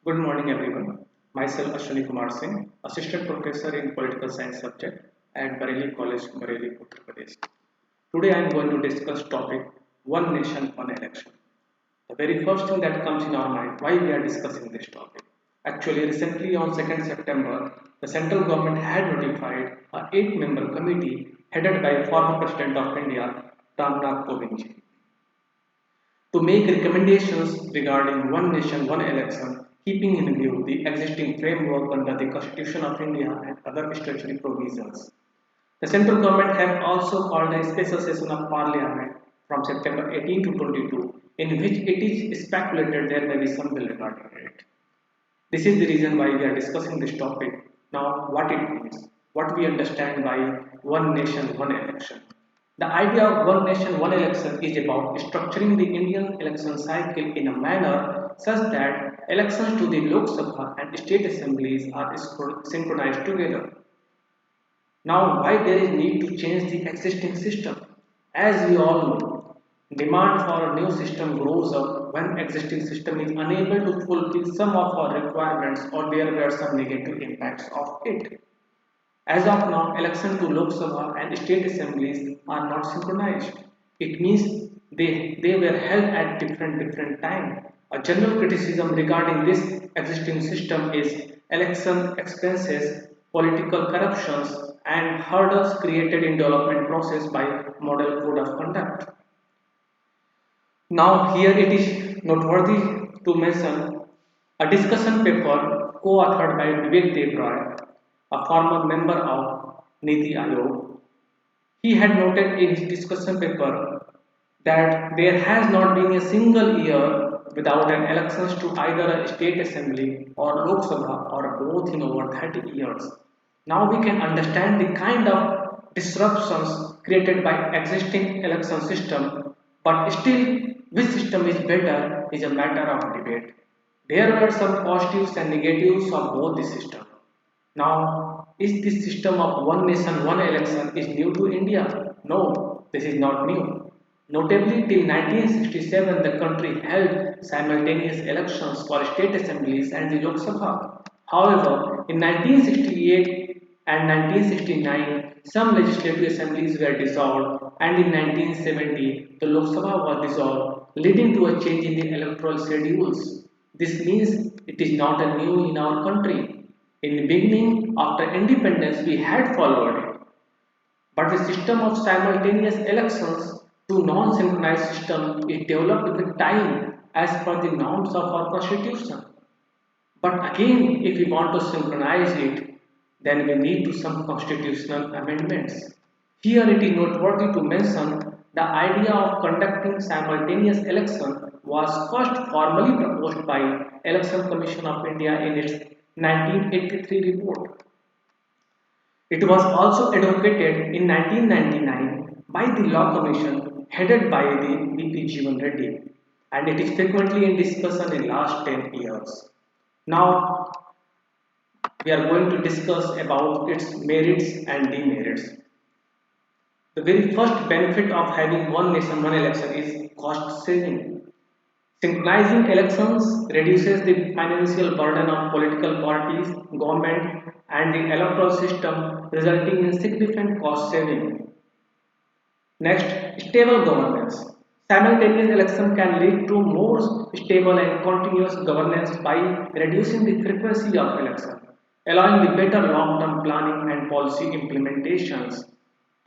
Good morning, everyone. Myself, Ashwini Kumar Singh, Assistant Professor in Political Science subject at Bareilly College, Bareilly, Uttar Pradesh. Today, I am going to discuss topic One Nation, One Election. The very first thing that comes in our mind, why we are discussing this topic. Actually, recently on 2nd September, the central government had notified a 8-member committee headed by former President of India, Ramnath Kovind, to make recommendations regarding one nation, one election, keeping in view the existing framework under the Constitution of India and other statutory provisions. The central government have also called a special session of parliament from September 18 to 22, in which it is speculated there may be some bill regarding it. This is the reason why we are discussing this topic. Now, what it means, what we understand by one nation, one election. The idea of one nation, one election is about structuring the Indian election cycle in a manner such that elections to the Lok Sabha and state assemblies are synchronized together. Now, why there is need to change the existing system? As we all know, demand for a new system grows up when existing system is unable to fulfill some of our requirements or there were some negative impacts of it. As of now, elections to Lok Sabha and state assemblies are not synchronized. It means they were held at different time. A general criticism regarding this existing system is election expenses, political corruptions, and hurdles created in development process by model code of conduct. Now here it is noteworthy to mention a discussion paper co-authored by Vivek Devroy, a former member of Niti Aayog. He had noted in his discussion paper that there has not been a single year without an elections to either a state assembly or Lok Sabha or both in over 30 years. Now we can understand the kind of disruptions created by existing election system, but still which system is better is a matter of debate. There were some positives and negatives of both the system. Now, is this system of one nation, one election is new to India? No, this is not new. Notably, till 1967, the country held simultaneous elections for state assemblies and the Lok Sabha. However, in 1968 and 1969, some legislative assemblies were dissolved, and in 1970, the Lok Sabha was dissolved, leading to a change in the electoral schedules. This means it is not a new in our country. In the beginning, after independence, we had followed it. But the system of simultaneous elections to non-synchronized system is developed with time as per the norms of our constitution. But again, if we want to synchronize it, then we need to some constitutional amendments. Here it is noteworthy to mention the idea of conducting simultaneous election was first formally proposed by Election Commission of India in its 1983 report. It was also advocated in 1999 by the Law Commission headed by the VP Jeevan Reddy, and it is frequently in discussion in last 10 years. Now we are going to discuss about its merits and demerits. The very first benefit of having one nation, one election is cost saving. Synchronizing elections reduces the financial burden on political parties, government, and the electoral system, resulting in significant cost saving. Next, stable governance. Simultaneous election can lead to more stable and continuous governance by reducing the frequency of election, allowing the better long-term planning and policy implementations.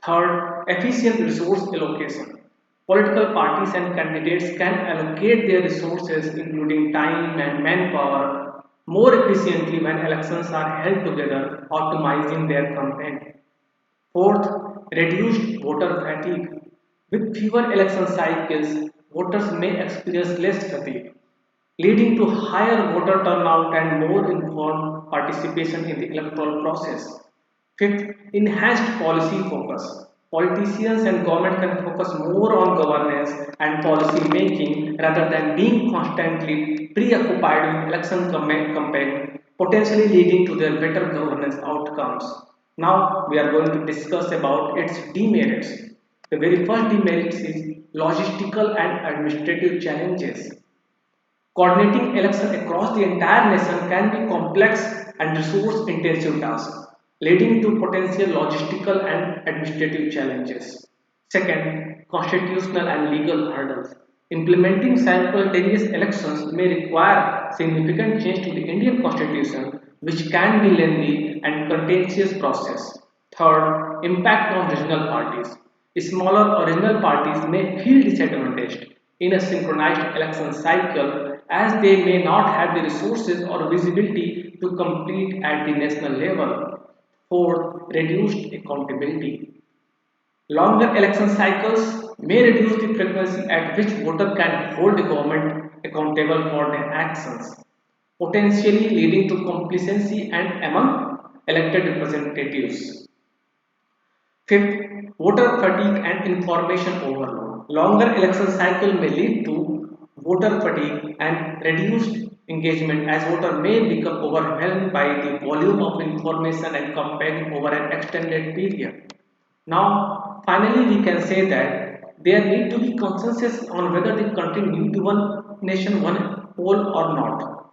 Third, efficient resource allocation. Political parties and candidates can allocate their resources, including time and manpower, more efficiently when elections are held together, optimizing their campaign. Fourth, reduced voter fatigue. With fewer election cycles, voters may experience less fatigue, leading to higher voter turnout and more informed participation in the electoral process. Fifth, enhanced policy focus. Politicians and government can focus more on governance and policy making rather than being constantly preoccupied with election campaign, potentially leading to their better governance outcomes. Now we are going to discuss about its demerits. The very first demerit is logistical and administrative challenges. Coordinating elections across the entire nation can be complex and resource-intensive task, leading to potential logistical and administrative challenges. Second, constitutional and legal hurdles. Implementing simultaneous elections may require significant change to the Indian constitution, which can be lengthy and contentious process. Third, impact on regional parties. Smaller original parties may feel disadvantaged in a synchronized election cycle as they may not have the resources or visibility to compete at the national level. Fourth, reduced accountability. Longer election cycles may reduce the frequency at which voters can hold the government accountable for their actions, potentially leading to complacency and among elected representatives. Fifth, voter fatigue and information overload. Longer election cycle may lead to voter fatigue and reduced engagement as voters may become overwhelmed by the volume of information and campaign over an extended period. Now, finally, we can say that there need to be consensus on whether the country need one nation, one poll or not.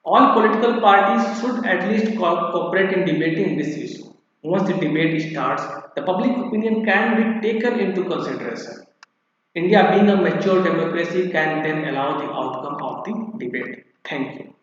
All political parties should at least cooperate in debating this issue. Once the debate starts, the public opinion can be taken into consideration. India, being a mature democracy, can then allow the outcome of the debate. Thank you.